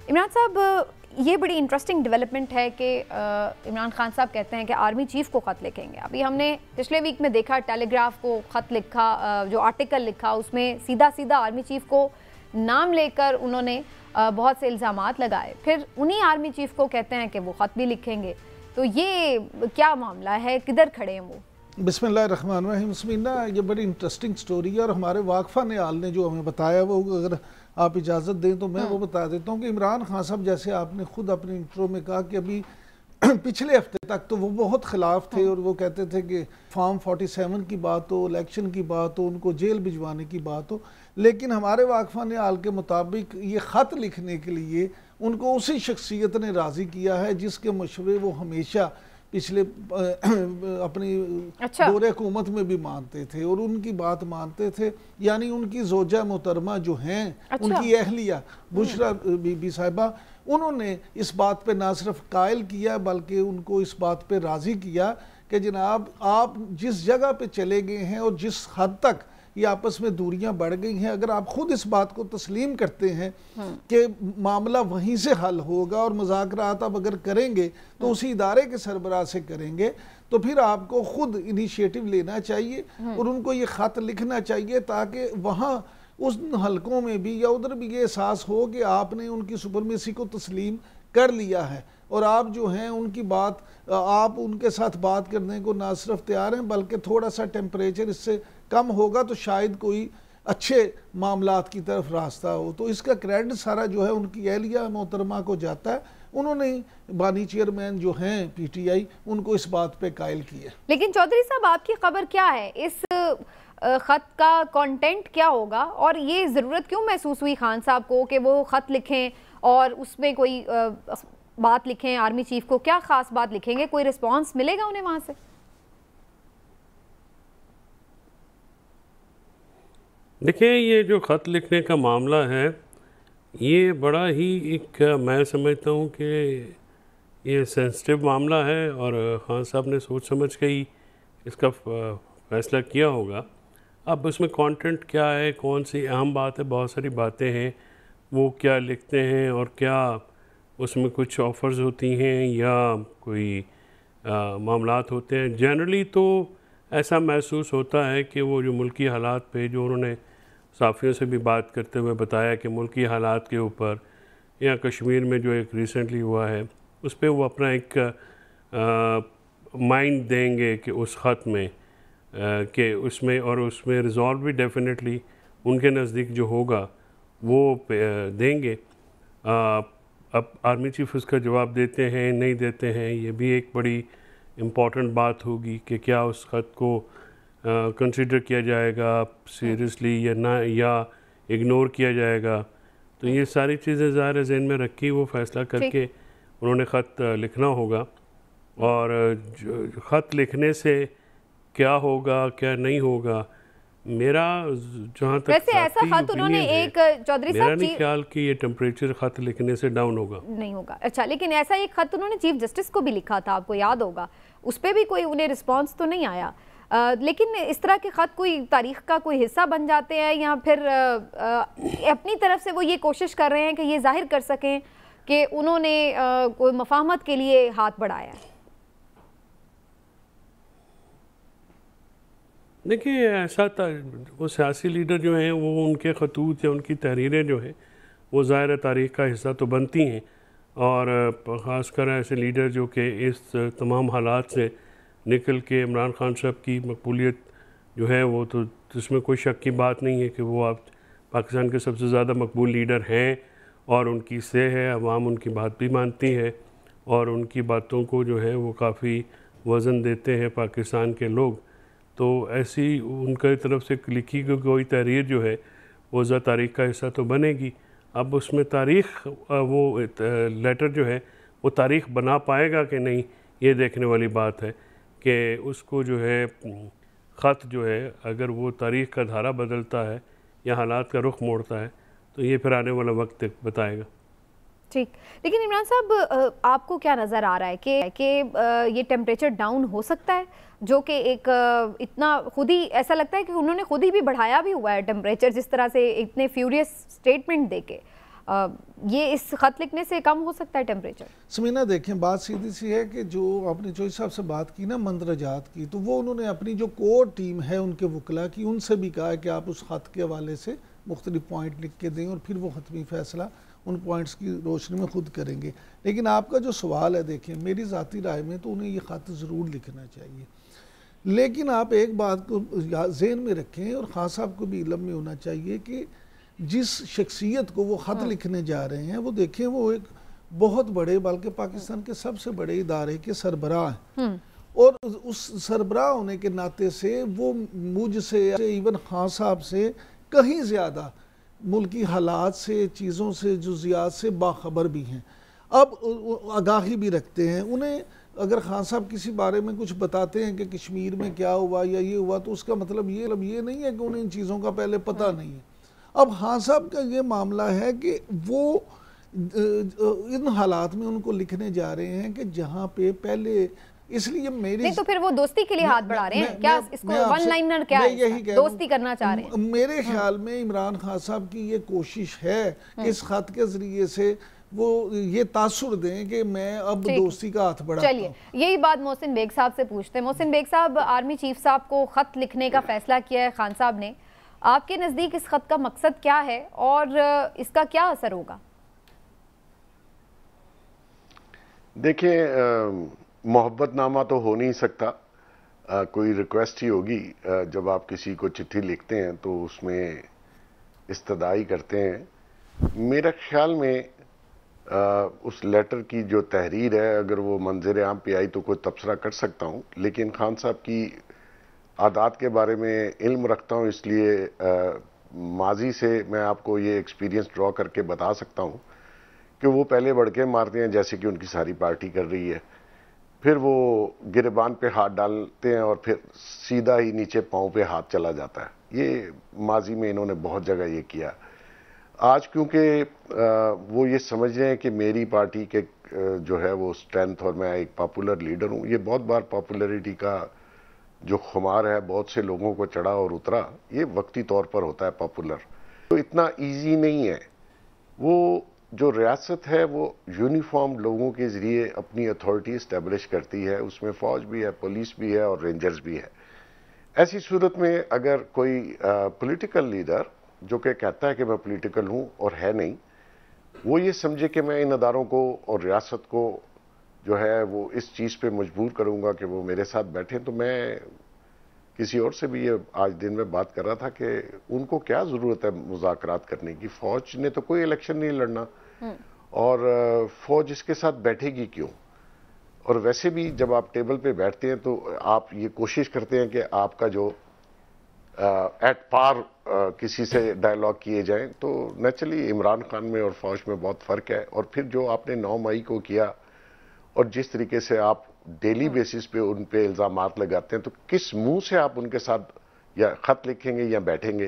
عمران صاحب یہ بڑی انٹرسٹنگ ڈیولپمنٹ ہے کہ عمران خان صاحب کہتے ہیں کہ آرمی چیف کو خط لکھیں گے. ابھی ہم نے پچھلے ویک میں دیکھا ٹیلی گراف کو خط لکھا, جو آرٹیکل لکھا اس میں سیدھا آرمی چیف کو نام لے کر انہوں نے بہت سے الزامات لگائے. پھر انہی آرمی چیف کو کہتے ہیں کہ وہ خط بھی لکھیں گے. تو یہ کیا معاملہ ہے, کدھر کھڑے ہیں وہ؟ بسم اللہ الرحمن الرحیم. سمینا, یہ بڑی انٹرسٹنگ سٹوری ہے اور ہمارے واقفہ نہال نے جو ہمیں بتایا وہ اگر آپ اجازت دیں تو میں وہ بتا دیتا ہوں کہ عمران خان صاحب جیسے آپ نے خود اپنے انٹرو میں کہا کہ ابھی پچھلے ہفتے تک تو وہ بہت خلاف تھے اور وہ کہتے تھے کہ فارم 47 کی بات ہو, الیکشن کی بات ہو, ان کو جیل بھجوانے کی بات ہو. لیکن ہمارے واقفہ نہال کے مطابق یہ خط لکھنے کے لیے ان کو اسی شخصیت نے راضی کیا ہے جس کے مشورے وہ ہمیشہ پچھلے اپنی دور حکومت میں بھی مانتے تھے اور ان کی بات مانتے تھے. یعنی ان کی زوجہ محترمہ جو ہیں, ان کی اہلیہ بشرا بی بی صاحبہ, انہوں نے اس بات پہ نہ صرف قائل کیا بلکہ ان کو اس بات پہ راضی کیا کہ جناب آپ جس جگہ پہ چلے گئے ہیں اور جس حد تک یہ آپس میں دوریاں بڑھ گئی ہیں, اگر آپ خود اس بات کو تسلیم کرتے ہیں کہ معاملہ وہیں سے حل ہوگا اور مذاکرات اب اگر کریں گے تو اسی ادارے کے سربراہ سے کریں گے, تو پھر آپ کو خود انیشیٹو لینا چاہیے اور ان کو یہ خط لکھنا چاہیے تاکہ وہاں اس حلقوں میں بھی یا ادھر بھی یہ احساس ہو کہ آپ نے ان کی سپرمیسی کو تسلیم کر لیا ہے اور آپ جو ہیں ان کی بات, آپ ان کے ساتھ بات کرنے کو نہ صرف تیار ہیں بلکہ تھوڑا سا ٹیمپریچر اس سے کم ہوگا تو شاید کوئی اچھے معاملات کی طرف راستہ ہو. تو اس کا کریڈٹ سارا جو ہے ان کی اہلیہ محترمہ کو جاتا ہے. انہوں نے بانی چیئرمین جو ہیں پی ٹی آئی ان کو اس بات پہ قائل کیا. لیکن چودھری صاحب آپ کی خبر کیا ہے, اس خط کا کانٹینٹ کیا ہوگا اور یہ ضرورت کیوں محسوس ہوئی خان صاحب کو کہ وہ خط لکھیں اور اس میں کوئی بات لکھیں آرمی چیف کو؟ کیا خاص بات لکھیں گے؟ کوئی رسپانس ملے گا انہیں وہاں سے؟ دیکھیں, یہ جو خط لکھنے کا معاملہ ہے یہ بڑا ہی ایک میں سمجھتا ہوں کہ یہ سینسٹیو معاملہ ہے اور خان صاحب نے سوچ سمجھ کے ہی اس کا فیصلہ کیا ہوگا. اب اس میں کانٹینٹ کیا ہے, کون سی اہم بات ہے, بہت ساری باتیں ہیں, وہ کیا لکھتے ہیں اور کیا اس میں کچھ آفرز ہوتی ہیں یا کوئی معاملات ہوتے ہیں. جنرلی تو ایسا محسوس ہوتا ہے کہ وہ جو ملکی حالات پہ جو انہوں نے صحافیوں سے بھی بات کرتے ہوئے بتایا کہ ملکی حالات کے اوپر یا کشمیر میں جو ایک ریسنٹلی ہوا ہے اس پہ وہ اپنا ایک مائنڈ دیں گے کہ اس خط میں کہ اس میں اور اس میں ریزالو بھی ڈیفینیٹلی ان کے نزدیک جو ہوگا وہ دیں گے. اب آرمی چیف اس کا جواب دیتے ہیں نہیں دیتے ہیں, یہ بھی ایک بڑی امپورٹنٹ بات ہوگی کہ کیا اس خط کو کنسیڈر کیا جائے گا سیریسلی یا نہ, یا اگنور کیا جائے گا. تو یہ ساری چیزیں ظاہر ذہن میں رکھی وہ فیصلہ کر کے انہوں نے خط لکھنا ہوگا. اور خط لکھنے سے کیا ہوگا کیا نہیں ہوگا, میرا جہاں تک ویسے ایسا خط انہوں نے ایک چودھری صاحب میرا نہیں خیال کہ یہ ٹیمپریچر خط لکھنے سے ڈاؤن ہوگا, نہیں ہوگا. اچھا, لیکن ایسا ایک خط انہوں نے چیف جسٹس کو بھی لکھا تھا, آپ کو یاد ہوگا, اس پہ بھی کوئی انہیں رسپانس تو نہیں آیا. لیکن اس طرح کے خط کوئی تاریخ کا کوئی حصہ بن جاتے ہیں یا پھر اپنی طرف سے وہ یہ کوشش کر رہے ہیں کہ یہ ظاہر کر سکیں کہ انہوں نے کوئی مفاہمت کے لیے ہاتھ بڑھایا ہے؟ دیکھیے, ایسا وہ سیاسی لیڈر جو ہیں وہ ان کے خطوط یا ان کی تحریریں جو ہیں وہ ظاہر تاریخ کا حصہ تو بنتی ہیں, اور خاص کر ایسے لیڈر جو کہ اس تمام حالات سے نکل کے عمران خان صاحب کی مقبولیت جو ہے وہ تو اس میں کوئی شک کی بات نہیں ہے کہ وہ پاکستان کے سب سے زیادہ مقبول لیڈر ہیں اور ان کی سے ہے, عوام ان کی بات بھی مانتی ہے اور ان کی باتوں کو جو ہے وہ کافی وزن دیتے ہیں پاکستان کے لوگ. تو ایسی ان کی طرف سے لکھی گئی کوئی تحریر جو ہے وہ تاریخ کا حصہ تو بنے گی. اب اس میں تاریخ وہ لیٹر جو ہے وہ تاریخ بنا پائے گا کہ نہیں, یہ دیکھنے والی بات ہے کہ اس کو جو ہے خط جو ہے اگر وہ تاریخ کا دھارا بدلتا ہے یا حالات کا رخ موڑتا ہے تو یہ پھر آنے والا وقت بتائے گا. ٹھیک, لیکن عمران صاحب آپ کو کیا نظر آ رہا ہے کہ یہ ٹیمپریچر ڈاؤن ہو سکتا ہے, جو کہ ایک اتنا خود ہی ایسا لگتا ہے کہ انہوں نے خود ہی بھی بڑھایا بھی ہوا ہے ٹیمپریچر, جس طرح سے اتنے فیوریس سٹیٹمنٹ دے کے. یہ اس خط لکھنے سے کم ہو سکتا ہے ٹیمپریچر؟ سمینا دیکھیں بات سیدھی سی ہے کہ جو آپ نے چوہدری صاحب سے بات کی نا مندرجات کی، تو وہ انہوں نے اپنی جو کور ٹیم ہے ان کے وکلاء کی، ان سے بھی کہا کہ آپ اس خط کے حوالے سے مختلف پوائنٹ لکھ کے دیں اور پھر وہ حتمی فیصلہ ان پوائنٹس کی روشنی میں خود کریں گے۔ لیکن آپ کا جو سوال ہے دیکھیں، میری ذاتی رائے میں تو انہیں یہ خط ضرور لکھنا چاہیے، لیکن آپ ایک بات کو ذہن میں رکھیں اور خان صاحب کو بھی علم میں ہونا چاہیے کہ جس شخصیت کو وہ خط لکھنے جا رہے ہیں وہ دیکھیں وہ ایک بہت بڑے بلکہ پاکستان کے سب سے بڑے ادارے کے سربراہ ہیں، اور اس سربراہ ہونے کے ناطے سے وہ مجھ سے ایون خان صاحب سے کہیں زیادہ ملکی حالات سے، چیزوں سے، جزیات سے باخبر بھی ہیں، اب آگاہی بھی رکھتے ہیں۔ انہیں اگر خان صاحب کسی بارے میں کچھ بتاتے ہیں کہ کشمیر میں کیا ہوا یا یہ ہوا، تو اس کا مطلب یہ نہیں ہے کہ انہیں ان چیزوں کا پہلے پتہ نہیں ہے۔ اب خان صاحب کا یہ معاملہ ہے کہ وہ ان حالات میں ان کو لکھنے جا رہے ہیں کہ جہاں پہ پہلے، اس لیے میری نہیں تو پھر وہ دوستی کے لیے ہاتھ بڑھا رہے ہیں کیا؟ اس کو ون لائنر کیا ہے، دوستی کرنا چاہ رہے ہیں؟ میرے خیال میں عمران خان صاحب کی یہ کوشش ہے کہ اس خط کے ذریعے سے وہ یہ تاثر دیں کہ میں اب دوستی کا ہاتھ بڑھاتا ہوں۔ چلیے یہی بات محسن بیگ صاحب سے پوچھتے ہیں۔ محسن بیگ صاحب، آرمی چیف صاحب کو خط لکھنے کا فیصلہ کیا ہے خان صاحب نے، آپ کے نزدیک اس خط کا مقصد کیا ہے اور اس کا کیا اثر ہوگا؟ دیکھیں، محبت نامہ تو ہو نہیں سکتا، کوئی ریکویسٹ ہی ہوگی۔ جب آپ کسی کو چٹھی لکھتے ہیں تو اس میں استدعائی کرتے ہیں۔ میرا خیال میں اس لیٹر کی جو تحریر ہے، اگر وہ منظر عام پہ آئی تو کوئی تبصرہ کر سکتا ہوں، لیکن خان صاحب کی عادات کے بارے میں علم رکھتا ہوں، اس لیے ماضی سے میں آپ کو یہ ایکسپیرینس ڈرا کر کے بتا سکتا ہوں کہ وہ پہلے بڑکے مارتے ہیں جیسے کہ ان کی ساری پارٹی کر رہی ہے، پھر وہ گریبان پہ ہاتھ ڈالتے ہیں اور پھر سیدھا ہی نیچے پاؤں پہ ہاتھ چلا جاتا ہے۔ یہ ماضی میں انہوں نے بہت جگہ یہ کیا۔ آج کیونکہ وہ یہ سمجھ رہے ہیں کہ میری پارٹی کے جو ہے وہ اسٹرینتھ اور میں ایک پاپولر لیڈر ہوں، یہ بہت بار پاپولرٹی کا جو خمار ہے بہت سے لوگوں کو چڑھا اور اترا، یہ وقتی طور پر ہوتا ہے پاپولر، تو اتنا ایزی نہیں ہے۔ وہ جو ریاست ہے وہ یونیفارم لوگوں کے ذریعے اپنی اتھارٹی اسٹیبلش کرتی ہے، اس میں فوج بھی ہے، پولیس بھی ہے اور رینجرز بھی ہے۔ ایسی صورت میں اگر کوئی پولیٹیکل لیڈر جو کہ کہتا ہے کہ میں پولیٹیکل ہوں اور ہے نہیں، وہ یہ سمجھے کہ میں ان اداروں کو اور ریاست کو جو ہے وہ اس چیز پہ مجبور کروں گا کہ وہ میرے ساتھ بیٹھیں، تو میں کسی اور سے بھی یہ آج دن میں بات کر رہا تھا کہ ان کو کیا ضرورت ہے مذاکرات کرنے کی؟ فوج نے تو کوئی الیکشن نہیں لڑنا، اور فوج اس کے ساتھ بیٹھے گی کیوں؟ اور ویسے بھی جب آپ ٹیبل پہ بیٹھتے ہیں تو آپ یہ کوشش کرتے ہیں کہ آپ کا جو ایٹ پار کسی سے ڈائلاگ کیے جائیں، تو نیچرلی عمران خان میں اور فوج میں بہت فرق ہے۔ اور پھر جو آپ نے 9 مئی کو کیا اور جس طریقے سے آپ ڈیلی بیسس پہ ان پہ الزامات لگاتے ہیں، تو کس منہ سے آپ ان کے ساتھ یا خط لکھیں گے یا بیٹھیں گے؟